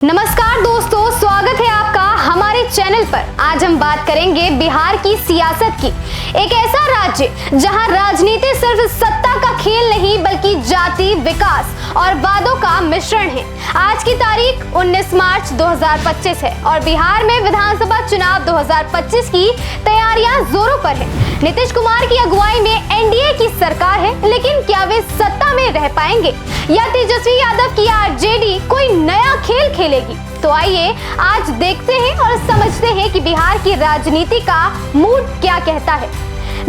नमस्कार दोस्तों, स्वागत है आपका हमारे चैनल पर। आज हम बात करेंगे बिहार की सियासत की। एक ऐसा राज्य जहां राजनीति सिर्फ सत्ता का खेल नहीं बल्कि जाति, विकास और वादों का मिश्रण है। आज की तारीख 19 मार्च 2025 है और बिहार में विधानसभा चुनाव 2025 की तैयारियां जोरों पर है। नीतीश कुमार की अगुवाई में एनडीए की सरकार है, लेकिन क्या वे सत्ता में रह पाएंगे या तेजस्वी यादव की आरजेडी कोई नया खेल खेलेगी? तो आइए आज देखते हैं और समझते हैं कि बिहार की राजनीति का मूड क्या कहता है।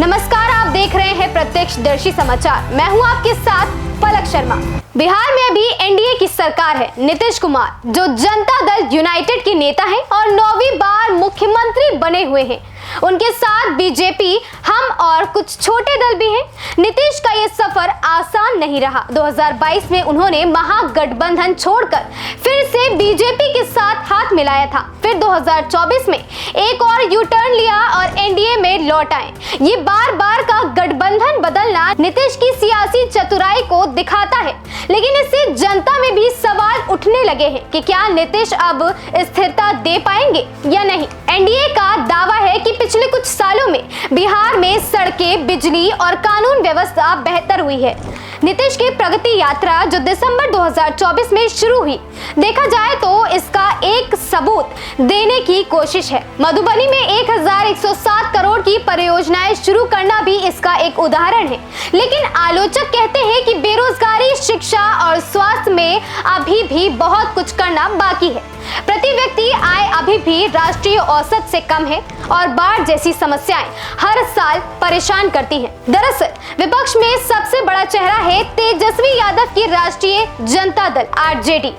नमस्कार, आप देख रहे हैं प्रत्यक्षदर्शी समाचार। मैं हूं आपके साथ पलक शर्मा। बिहार में अभी एनडीए की सरकार है। नीतीश कुमार जो जनता दल यूनाइटेड के नेता हैं और 9वीं बार मुख्यमंत्री बने हुए हैं, उनके साथ बीजेपी, हम और कुछ छोटे दल भी हैं। नीतीश का ये सफर आसान नहीं रहा। 2022 में उन्होंने महागठबंधन छोड़कर फिर से बीजेपी के साथ हाथ मिलाया था। फिर 2024 में एक और यू टर्न लिया और एनडीए में लौट आए। ये बार बार का गठबंधन बदलना नीतीश की सियासी चतुराई को दिखाता है, लेकिन इससे जनता में भी सवाल उठने लगे हैं कि क्या नीतीश अब स्थिरता दे पाएंगे या नहीं। एनडीए का दावा है कि पिछले कुछ सालों में बिहार में सड़कें, बिजली और कानून व्यवस्था बेहतर हुई है। नीतीश की प्रगति यात्रा जो दिसंबर 2024 में शुरू हुई, देखा जाए तो इसका एक सबूत देने की कोशिश है। मधुबनी में 1107 करोड़ की परियोजनाएं शुरू करना भी इसका एक उदाहरण है। लेकिन आलोचक कहते हैं कि बेरोजगारी, शिक्षा और स्वास्थ्य में अभी भी बहुत कुछ करना बाकी है। प्रति व्यक्ति आय अभी भी राष्ट्रीय औसत से कम है और बाढ़ जैसी समस्याएं हर साल परेशान करती हैं। दरअसल विपक्ष में सबसे बड़ा चेहरा है तेजस्वी यादव की राष्ट्रीय जनता दल आरजेडी।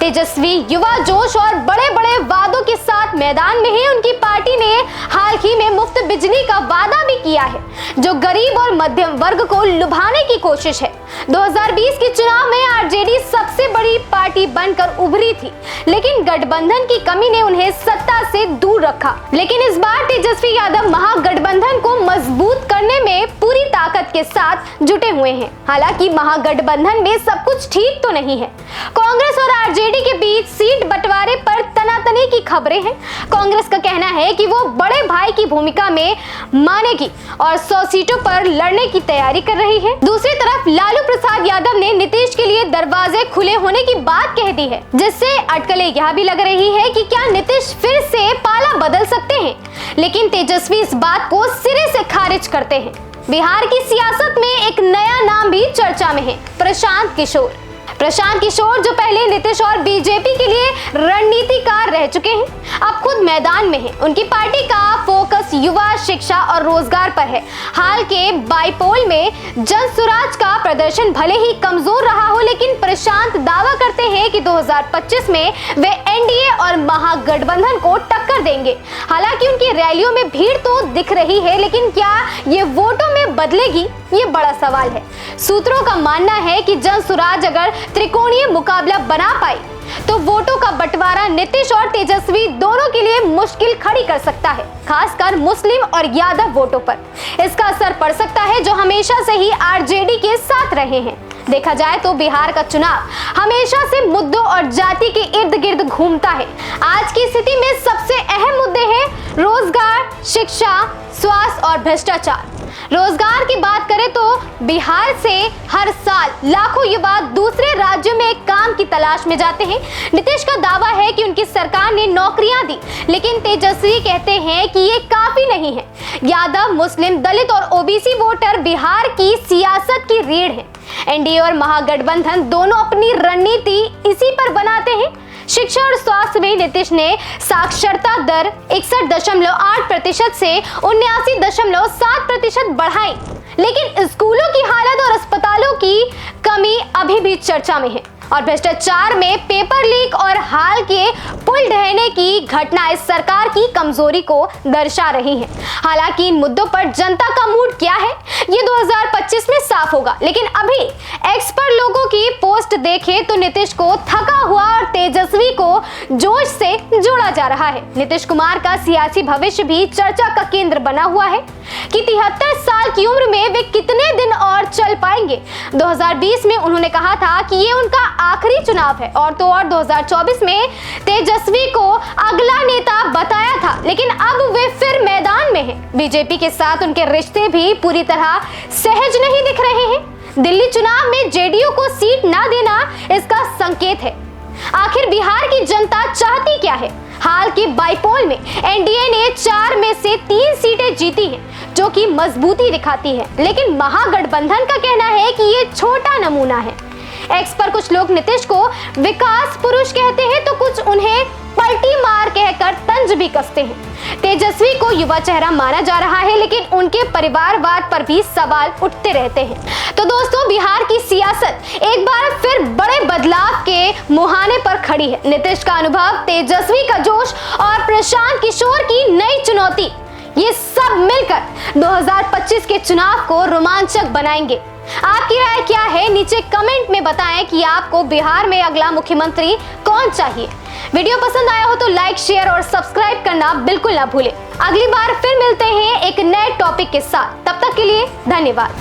तेजस्वी युवा जोश और बड़े बड़े वादों के साथ मैदान में है। उनकी पार्टी ने हाल ही में मुफ्त बिजली का वादा भी किया है, जो गरीब और मध्यम वर्ग को लुभाने की कोशिश है। 2020 के चुनाव में आरजेडी सबसे बड़ी पार्टी बनकर उभरी थी, लेकिन गठबंधन की कमी ने उन्हें सत्ता से दूर रखा। लेकिन इस बार तेजस्वी यादव महागठबंधन को मजबूत करने में पूरी ताकत के साथ जुटे हुए हैं। हालांकि महागठबंधन में सब कुछ ठीक तो नहीं है। कांग्रेस और आरजेडी के बीच सीट बंटवारे पर तनातनी की खबरें हैं। कांग्रेस का कहना है कि वो बड़े भाई की भूमिका में मानेगी और 100 सीटों पर लड़ने की तैयारी कर रही है। दूसरी तरफ लालू प्रसाद यादव ने नीतीश के लिए दरवाजे खुले होने की बात कह दी है, जिससे अटकलें यह भी लग रही है कि क्या नीतीश फिर से पाला बदल सकते हैं। लेकिन तेजस्वी इस बात को सिरे से खारिज करते हैं। बिहार की सियासत में एक नया नाम भी चर्चा में है, प्रशांत किशोर। प्रशांत किशोर जो पहले नीतीश और बीजेपी के लिए रणनीतिकार रह चुके हैं, अब खुद मैदान में हैं। उनकी पार्टी का फोकस युवा, शिक्षा और रोजगार पर है। हाल के बाईपोल में जनसुराज का प्रदर्शन भले ही कमजोर रहा हो, लेकिन प्रशांत दावा करते हैं कि 2025 में वे एनडीए और महागठबंधन को टक्कर देंगे। हालांकि उनकी रैलियों में भीड़ तो दिख रही है, लेकिन क्या ये वोटों में बदलेगी, ये बड़ा सवाल है। सूत्रों का मानना है कि जनसुराज अगर त्रिकोणीय मुकाबला बना पाई तो वोटों का बंटवारा नीतीश और तेजस्वी दोनों के लिए मुश्किल खड़ी कर सकता है, खासकर मुस्लिम और यादव वोटों पर। इसका असर पड़ सकता है जो हमेशा से ही आरजेडी के साथ रहे हैं। देखा जाए तो बिहार का चुनाव हमेशा से मुद्दों और जाति के इर्द गिर्द घूमता है। आज की स्थिति में सबसे अहम मुद्दे हैं रोजगार, शिक्षा, स्वास्थ्य और भ्रष्टाचार। रोजगार की बात करें तो बिहार से हर साल लाखों युवा दूसरे राज्यों में काम की तलाश में जाते हैं। नीतीश का दावा है कि उनकी सरकार ने नौकरियां दी, लेकिन तेजस्वी कहते हैं कि ये काफी नहीं है। यादव, मुस्लिम, दलित और ओबीसी वोटर बिहार की सियासत की रीढ़ है। एनडीए और महागठबंधन दोनों अपनी रणनीति इसी पर बनाते हैं। शिक्षा और स्वास्थ्य में नीतीश ने साक्षरता दर 61.8% से 79.7% बढ़ाई, लेकिन स्कूलों की हालत और अस्पतालों की कमी अभी भी चर्चा में है। और भ्रष्टाचार में पेपर लीक और हाल के पुल ढहने की घटना इस सरकार की कमजोरी को दर्शा रही है। हालांकि इन मुद्दों पर जनता का मूड क्या है, ये 2025 में साफ होगा। लेकिन अभी एक्स पर लोगों की पोस्ट देखें तो नीतीश को थका हुआ और तेजस्वी को जोश से जोड़ा जा रहा है। नीतीश कुमार का सियासी भविष्य भी चर्चा का केंद्र बना हुआ है कि 73 साल की उम्र में वे कितने दिन और चल पाएंगे। 2020 में उन्होंने कहा था कि ये उनका आखिरी चुनाव है। और तो और 2024 में तेजस्वी को अगला नेता बताया था, लेकिन अब वे फिर मैदान में हैं। बीजेपी के साथ उनके रिश्ते भी पूरी तरह सहज नहीं दिख रहे हैं। दिल्ली चुनाव में जेडीयू को सीट ना देना इसका संकेत है। आखिर बिहार की जनता चाहती क्या है? हाल की बाईपोल में एनडीए ने 4 में से 3 सीटें जीती हैं, जो कि मजबूती दिखाती है। लेकिन महागठबंधन का कहना है कि ये छोटा नमूना है। एक्स पर कुछ लोग नीतीश को विकास पुरुष कहते हैं, तो कुछ उन्हें पलटी मार कहकर तंज भी कसते हैं। तेजस्वी को युवा चेहरा माना जा रहा है, लेकिन उनके परिवारवाद पर भी सवाल उठते रहते हैं। तो दोस्तों, बिहार की सियासत एक बार फिर बड़े बदलाव के मुहाने पर खड़ी है। नीतीश का अनुभव, तेजस्वी का जोश और प्रशांत किशोर की नई चुनौती, ये सब मिलकर 2025 के चुनाव को रोमांचक बनाएंगे। आपकी राय क्या है? नीचे कमेंट में बताएं कि आपको बिहार में अगला मुख्यमंत्री कौन चाहिए। वीडियो पसंद आया हो तो लाइक, शेयर और सब्सक्राइब करना बिल्कुल ना भूलें। अगली बार फिर मिलते हैं एक नए टॉपिक के साथ। तब तक के लिए धन्यवाद।